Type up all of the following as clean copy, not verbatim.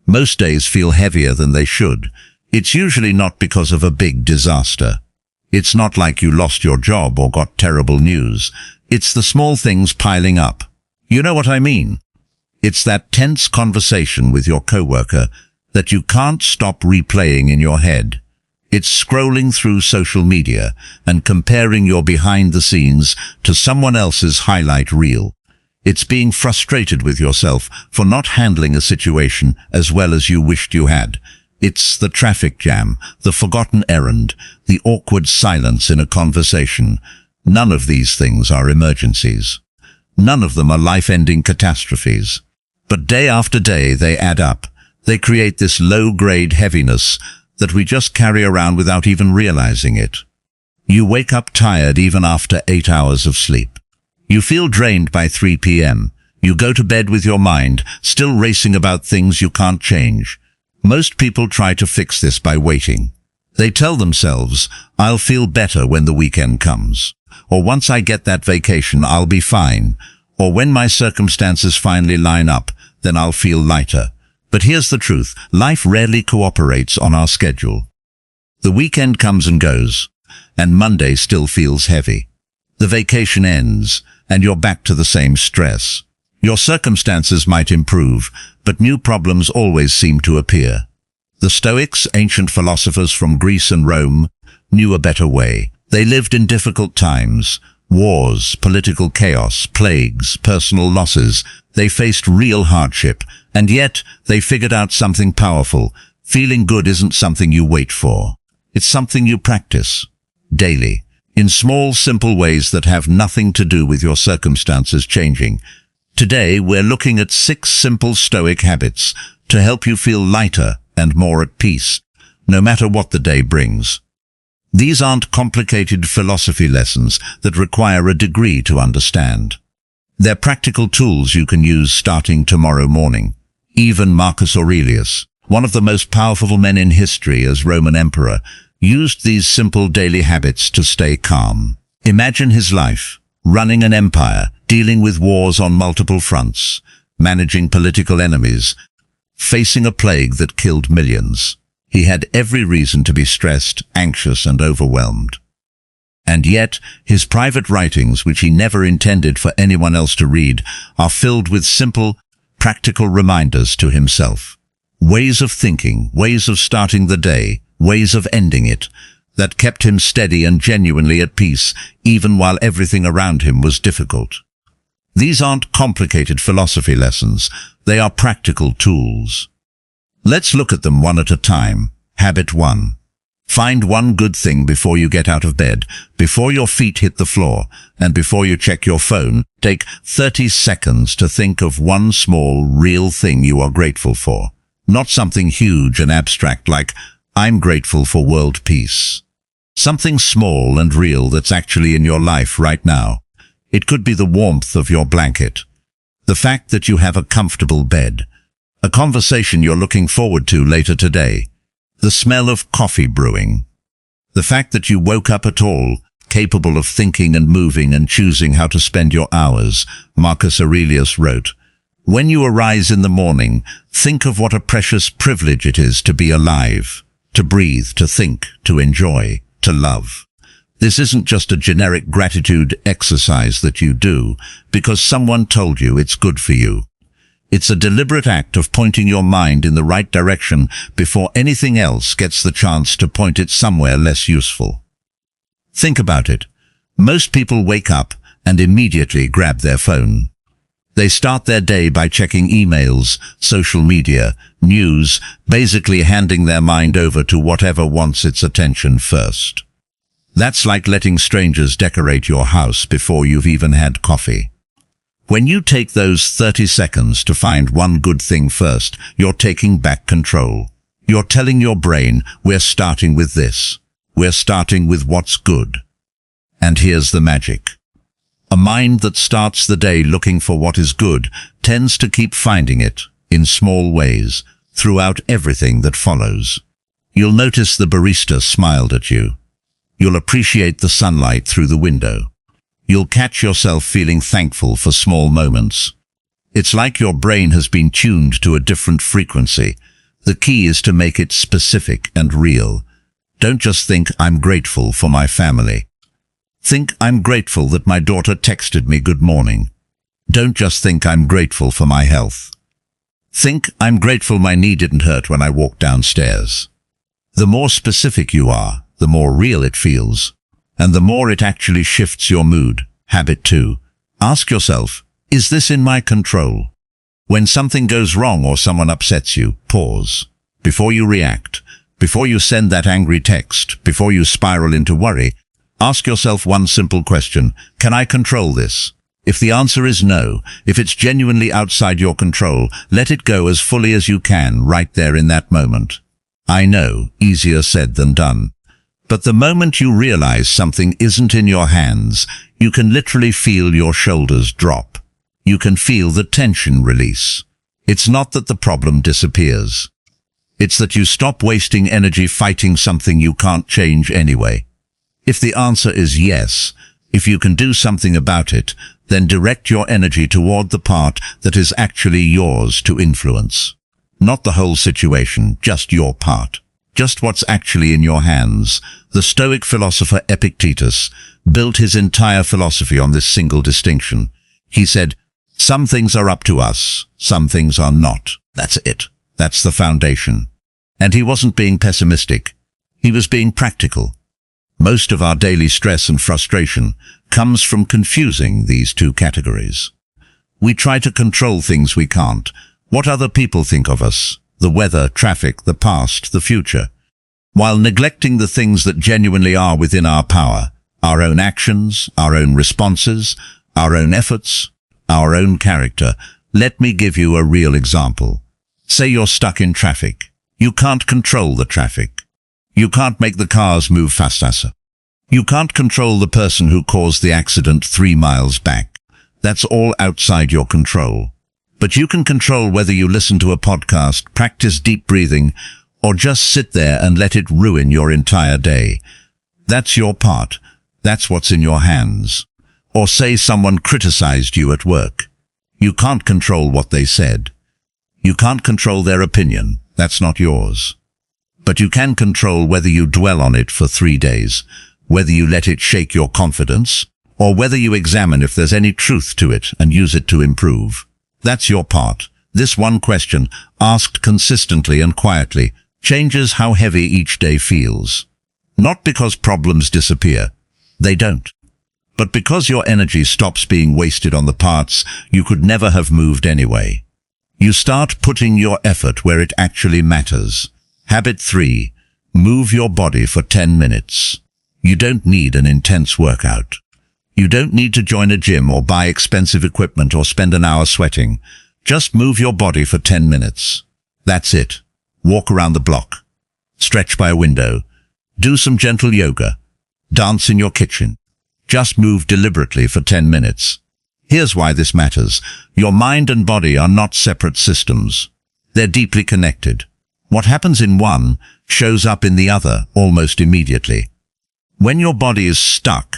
Most days feel heavier than they should. It's usually not because of a big disaster. It's not like you lost your job or got terrible news. It's the small things piling up. You know what I mean? It's that tense conversation with your coworker that you can't stop replaying in your head. It's scrolling through social media and comparing your behind the scenes to someone else's highlight reel. It's being frustrated with yourself for not handling a situation as well as you wished you had. It's the traffic jam, the forgotten errand, the awkward silence in a conversation. None of these things are emergencies. None of them are life-ending catastrophes. But day after day they add up. They create this low-grade heaviness that we just carry around without even realizing it. You wake up tired even after 8 hours of sleep. You feel drained by 3 p.m. You go to bed with your mind still racing about things you can't change. Most people try to fix this by waiting. They tell themselves, I'll feel better when the weekend comes. Or once I get that vacation, I'll be fine. Or when my circumstances finally line up, then I'll feel lighter. But here's the truth, life rarely cooperates on our schedule. The weekend comes and goes, and Monday still feels heavy. The vacation ends, and you're back to the same stress. Your circumstances might improve, but new problems always seem to appear. The Stoics, ancient philosophers from Greece and Rome, knew a better way. They lived in difficult times. Wars, political chaos, plagues, personal losses. They faced real hardship, and yet they figured out something powerful. Feeling good isn't something you wait for. It's something you practice daily, in small, simple ways that have nothing to do with your circumstances changing. Today, we're looking at 6 simple Stoic habits to help you feel lighter and more at peace, no matter what the day brings. These aren't complicated philosophy lessons that require a degree to understand. They're practical tools you can use starting tomorrow morning. Even Marcus Aurelius, one of the most powerful men in history as Roman emperor, used these simple daily habits to stay calm. Imagine his life, running an empire, dealing with wars on multiple fronts, managing political enemies, facing a plague that killed millions. He had every reason to be stressed, anxious, and overwhelmed. And yet, his private writings, which he never intended for anyone else to read, are filled with simple, practical reminders to himself. Ways of thinking, ways of starting the day, ways of ending it, that kept him steady and genuinely at peace, even while everything around him was difficult. These aren't complicated philosophy lessons, they are practical tools. Let's look at them one at a time. Habit 1. Find one good thing before you get out of bed, before your feet hit the floor, and before you check your phone. Take 30 seconds to think of one small, real thing you are grateful for. Not something huge and abstract like, I'm grateful for world peace. Something small and real that's actually in your life right now. It could be the warmth of your blanket, the fact that you have a comfortable bed, a conversation you're looking forward to later today, the smell of coffee brewing, the fact that you woke up at all, capable of thinking and moving and choosing how to spend your hours. Marcus Aurelius wrote, "When you arise in the morning, think of what a precious privilege it is to be alive, to breathe, to think, to enjoy, to love." This isn't just a generic gratitude exercise that you do because someone told you it's good for you. It's a deliberate act of pointing your mind in the right direction before anything else gets the chance to point it somewhere less useful. Think about it. Most people wake up and immediately grab their phone. They start their day by checking emails, social media, news, basically handing their mind over to whatever wants its attention first. That's like letting strangers decorate your house before you've even had coffee. When you take those 30 seconds to find one good thing first, you're taking back control. You're telling your brain, we're starting with this. We're starting with what's good. And here's the magic. A mind that starts the day looking for what is good tends to keep finding it, in small ways, throughout everything that follows. You'll notice the barista smiled at you. You'll appreciate the sunlight through the window. You'll catch yourself feeling thankful for small moments. It's like your brain has been tuned to a different frequency, The key is to make it specific and real. Don't just think, I'm grateful for my family. Think, I'm grateful that my daughter texted me good morning. Don't just think, I'm grateful for my health. Think, I'm grateful my knee didn't hurt when I walked downstairs. The more specific you are, the more real it feels, and the more it actually shifts your mood. Habit 2. Ask yourself, is this in my control? When something goes wrong or someone upsets you, pause. Before you react, before you send that angry text, before you spiral into worry, ask yourself one simple question: can I control this? If the answer is no, if it's genuinely outside your control, let it go as fully as you can right there in that moment. I know, easier said than done. But the moment you realize something isn't in your hands, you can literally feel your shoulders drop. You can feel the tension release. It's not that the problem disappears. It's that you stop wasting energy fighting something you can't change anyway. If the answer is yes, if you can do something about it, then direct your energy toward the part that is actually yours to influence. Not the whole situation, just your part. Just what's actually in your hands. The Stoic philosopher Epictetus built his entire philosophy on this single distinction. He said, some things are up to us, some things are not. That's it. That's the foundation. And he wasn't being pessimistic. He was being practical. Most of our daily stress and frustration comes from confusing these two categories. We try to control things we can't. What other people think of us, the weather, traffic, the past, the future, while neglecting the things that genuinely are within our power, our own actions, our own responses, our own efforts, our own character. Let me give you a real example. Say you're stuck in traffic. You can't control the traffic. You can't make the cars move faster. You can't control the person who caused the accident 3 miles back. That's all outside your control. But you can control whether you listen to a podcast, practice deep breathing, or just sit there and let it ruin your entire day. That's your part. That's what's in your hands. Or say someone criticized you at work. You can't control what they said. You can't control their opinion. That's not yours. But you can control whether you dwell on it for 3 days, whether you let it shake your confidence, or whether you examine if there's any truth to it and use it to improve. That's your part. This one question, asked consistently and quietly, changes how heavy each day feels. Not because problems disappear. They don't. But because your energy stops being wasted on the parts you could never have moved anyway. You start putting your effort where it actually matters. Habit 3. Move your body for 10 minutes. You don't need an intense workout. You don't need to join a gym or buy expensive equipment or spend an hour sweating. Just move your body for 10 minutes. That's it. Walk around the block. Stretch by a window. Do some gentle yoga. Dance in your kitchen. Just move deliberately for 10 minutes. Here's why this matters. Your mind and body are not separate systems. They're deeply connected. What happens in one shows up in the other almost immediately. When your body is stuck,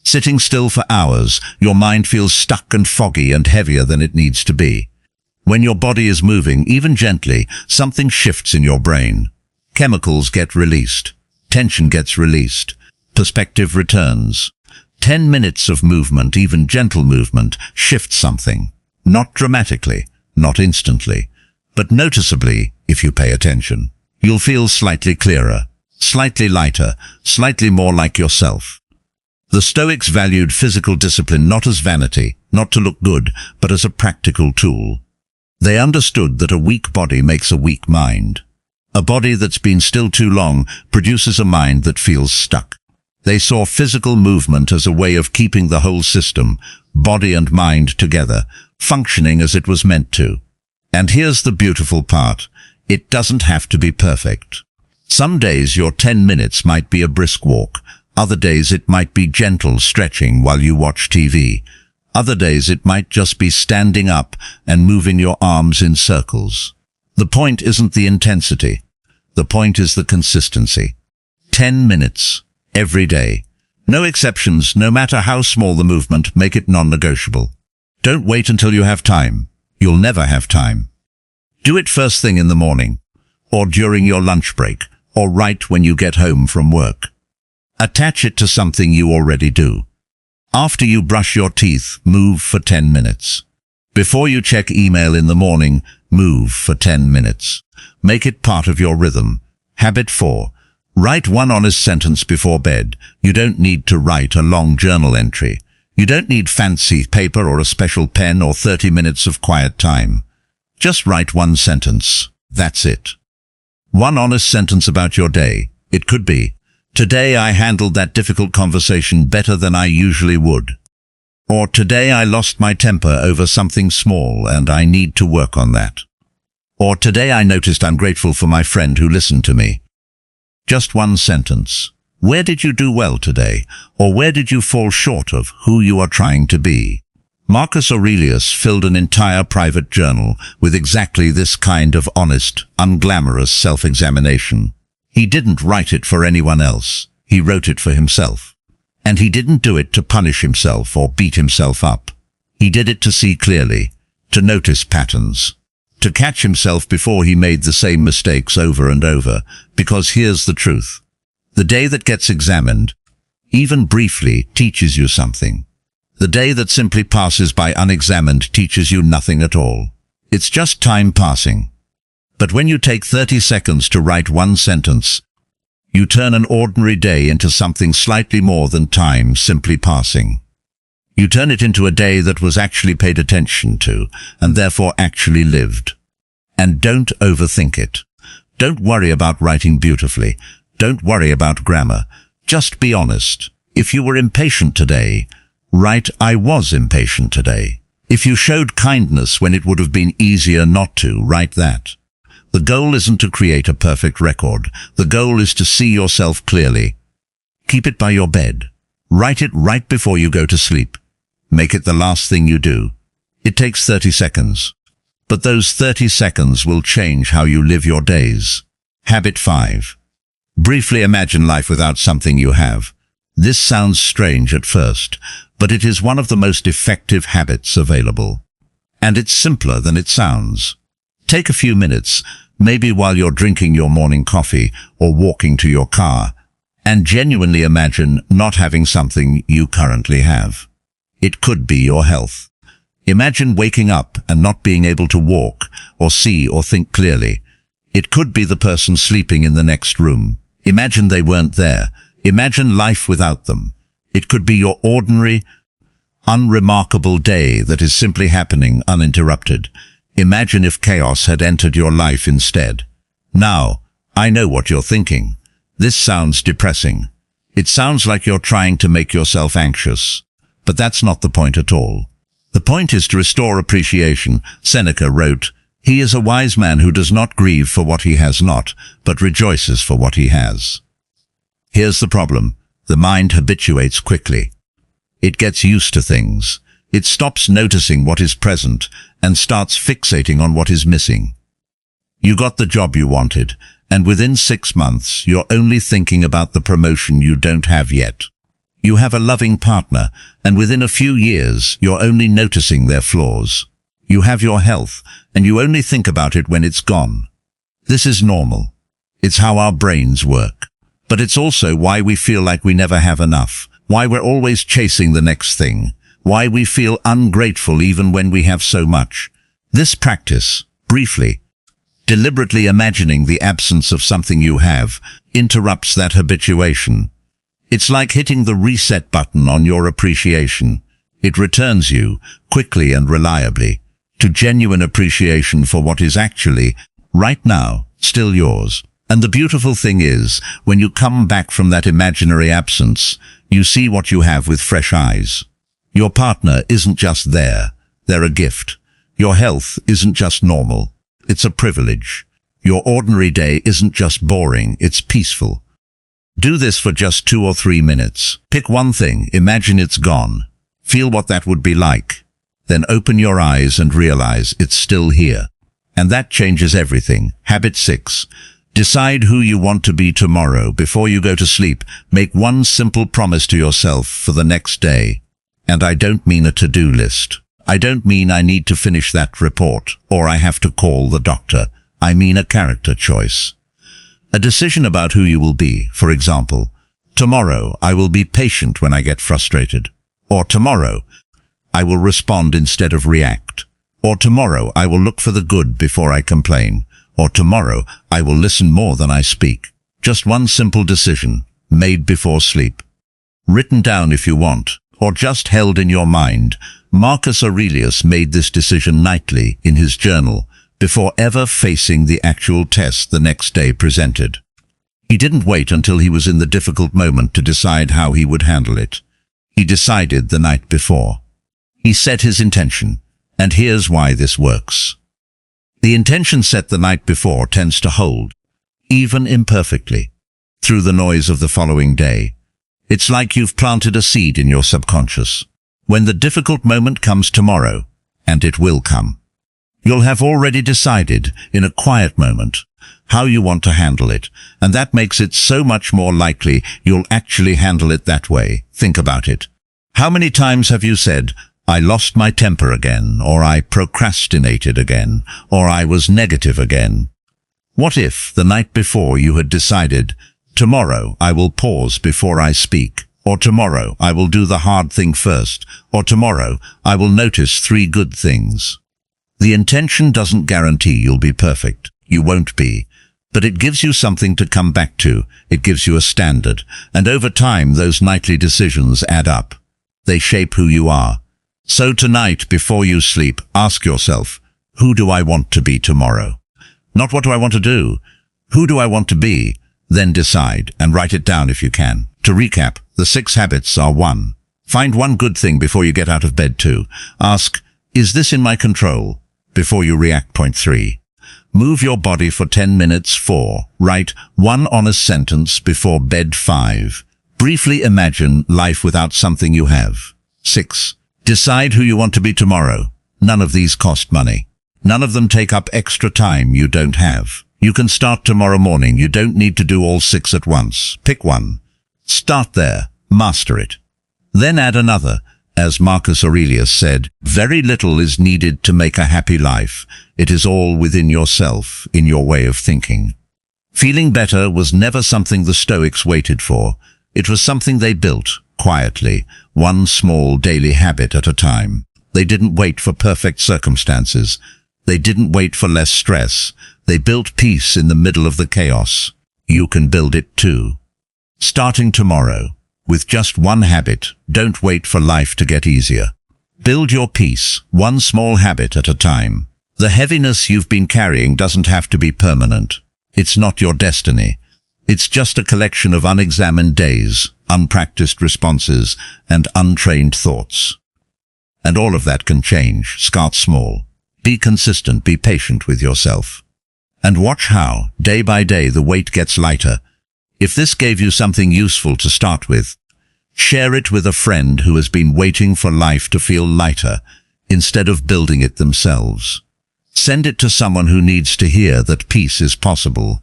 sitting still for hours, your mind feels stuck and foggy and heavier than it needs to be. When your body is moving, even gently, something shifts in your brain. Chemicals get released. Tension gets released. Perspective returns. 10 minutes of movement, even gentle movement, shifts something. Not dramatically, not instantly, but noticeably if you pay attention. You'll feel slightly clearer, slightly lighter, slightly more like yourself. The Stoics valued physical discipline not as vanity, not to look good, but as a practical tool. They understood that a weak body makes a weak mind. A body that's been still too long produces a mind that feels stuck. They saw physical movement as a way of keeping the whole system, body and mind together, functioning as it was meant to. And here's the beautiful part. It doesn't have to be perfect. Some days your 10 minutes might be a brisk walk. Other days it might be gentle stretching while you watch TV. Other days it might just be standing up and moving your arms in circles. The point isn't the intensity. The point is the consistency. 10 minutes. Every day. No exceptions, no matter how small the movement, make it non-negotiable. Don't wait until you have time. You'll never have time. Do it first thing in the morning. or during your lunch break, or right when you get home from work. Attach it to something you already do. After you brush your teeth, move for 10 minutes. Before you check email in the morning, move for 10 minutes. Make it part of your rhythm. Habit 4. Write one honest sentence before bed. You don't need to write a long journal entry. You don't need fancy paper or a special pen or 30 minutes of quiet time. Just write one sentence. That's it. One honest sentence about your day. It could be, "Today I handled that difficult conversation better than I usually would." Or, "Today I lost my temper over something small and I need to work on that." Or, "Today I noticed I'm grateful for my friend who listened to me." Just one sentence. Where did you do well today? Or where did you fall short of who you are trying to be? Marcus Aurelius filled an entire private journal with exactly this kind of honest, unglamorous self-examination. He didn't write it for anyone else. He wrote it for himself. And he didn't do it to punish himself or beat himself up. He did it to see clearly, to notice patterns, to catch himself before he made the same mistakes over and over. Because here's the truth. The day that gets examined, even briefly, teaches you something. The day that simply passes by unexamined teaches you nothing at all. It's just time passing. But when you take 30 seconds to write one sentence, you turn an ordinary day into something slightly more than time simply passing. You turn it into a day that was actually paid attention to, and therefore actually lived. And don't overthink it. Don't worry about writing beautifully. Don't worry about grammar. Just be honest. If you were impatient today, write, "I was impatient today." If you showed kindness when it would have been easier not to, write that. The goal isn't to create a perfect record. The goal is to see yourself clearly. Keep it by your bed. Write it right before you go to sleep. Make it the last thing you do. It takes 30 seconds. But those 30 seconds will change how you live your days. Habit 5. Briefly imagine life without something you have. This sounds strange at first, but it is one of the most effective habits available. And it's simpler than it sounds. Take a few minutes, maybe while you're drinking your morning coffee or walking to your car, and genuinely imagine not having something you currently have. It could be your health. Imagine waking up and not being able to walk or see or think clearly. It could be the person sleeping in the next room. Imagine they weren't there. Imagine life without them. It could be your ordinary, unremarkable day that is simply happening uninterrupted. Imagine if chaos had entered your life instead. Now, I know what you're thinking. This sounds depressing. It sounds like you're trying to make yourself anxious. But that's not the point at all. The point is to restore appreciation. Seneca wrote, "He is a wise man who does not grieve for what he has not, but rejoices for what he has." Here's the problem. The mind habituates quickly. It gets used to things. It stops noticing what is present and starts fixating on what is missing. You got the job you wanted, and within 6 months, you're only thinking about the promotion you don't have yet. You have a loving partner, and within a few years, you're only noticing their flaws. You have your health, and you only think about it when it's gone. This is normal. It's how our brains work. But it's also why we feel like we never have enough, why we're always chasing the next thing, why we feel ungrateful even when we have so much. This practice, briefly, deliberately imagining the absence of something you have, interrupts that habituation. It's like hitting the reset button on your appreciation. It returns you, quickly and reliably, to genuine appreciation for what is actually, right now, still yours. And the beautiful thing is, when you come back from that imaginary absence, you see what you have with fresh eyes. Your partner isn't just there, they're a gift. Your health isn't just normal, it's a privilege. Your ordinary day isn't just boring, it's peaceful. Do this for just 2 or 3 minutes. Pick one thing, imagine it's gone. Feel what that would be like. Then open your eyes and realize it's still here. And that changes everything. Habit 6. Decide who you want to be tomorrow. Before you go to sleep, make one simple promise to yourself for the next day. And I don't mean a to-do list. I don't mean I need to finish that report, or I have to call the doctor. I mean a character choice. A decision about who you will be. For example, tomorrow I will be patient when I get frustrated. Or tomorrow I will respond instead of react. Or tomorrow I will look for the good before I complain. Or tomorrow I will listen more than I speak. Just one simple decision, made before sleep. Written down if you want, or just held in your mind. Marcus Aurelius made this decision nightly in his journal, before ever facing the actual test the next day presented. He didn't wait until he was in the difficult moment to decide how he would handle it. He decided the night before. He set his intention, and here's why this works. The intention set the night before tends to hold, even imperfectly, through the noise of the following day. It's like you've planted a seed in your subconscious. When the difficult moment comes tomorrow, and it will come, you'll have already decided, in a quiet moment, how you want to handle it, and that makes it so much more likely you'll actually handle it that way. Think about it. How many times have you said, I lost my temper again, or I procrastinated again, or I was negative again? What if, the night before, you had decided, tomorrow I will pause before I speak, or tomorrow I will do the hard thing first, or tomorrow I will notice 3 good things? The intention doesn't guarantee you'll be perfect. You won't be. But it gives you something to come back to. It gives you a standard. And over time, those nightly decisions add up. They shape who you are. So tonight, before you sleep, ask yourself, who do I want to be tomorrow? Not what do I want to do? Who do I want to be? Then decide, and write it down if you can. To recap, the 6 habits are 1. Find one good thing before you get out of bed. 2. Ask, is this in my control? Before you react. Point 3. Move your body for 10 minutes. 4. Write one honest sentence before bed. 5. Briefly imagine life without something you have. 6. Decide who you want to be tomorrow. None of these cost money. None of them take up extra time you don't have. You can start tomorrow morning. You don't need to do all 6 at once. Pick one. Start there. Master it. Then add another. As Marcus Aurelius said, very little is needed to make a happy life. It is all within yourself, in your way of thinking. Feeling better was never something the Stoics waited for. It was something they built, quietly, one small daily habit at a time. They didn't wait for perfect circumstances. They didn't wait for less stress. They built peace in the middle of the chaos. You can build it too. Starting tomorrow, with just one habit, don't wait for life to get easier. Build your peace, one small habit at a time. The heaviness you've been carrying doesn't have to be permanent. It's not your destiny. It's just a collection of unexamined days, unpracticed responses, and untrained thoughts. And all of that can change. Start small. Be consistent, be patient with yourself. And watch how, day by day, the weight gets lighter. If this gave you something useful to start with, share it with a friend who has been waiting for life to feel lighter, instead of building it themselves. Send it to someone who needs to hear that peace is possible,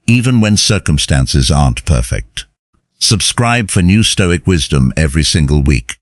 even when circumstances aren't perfect. Subscribe for new Stoic wisdom every single week.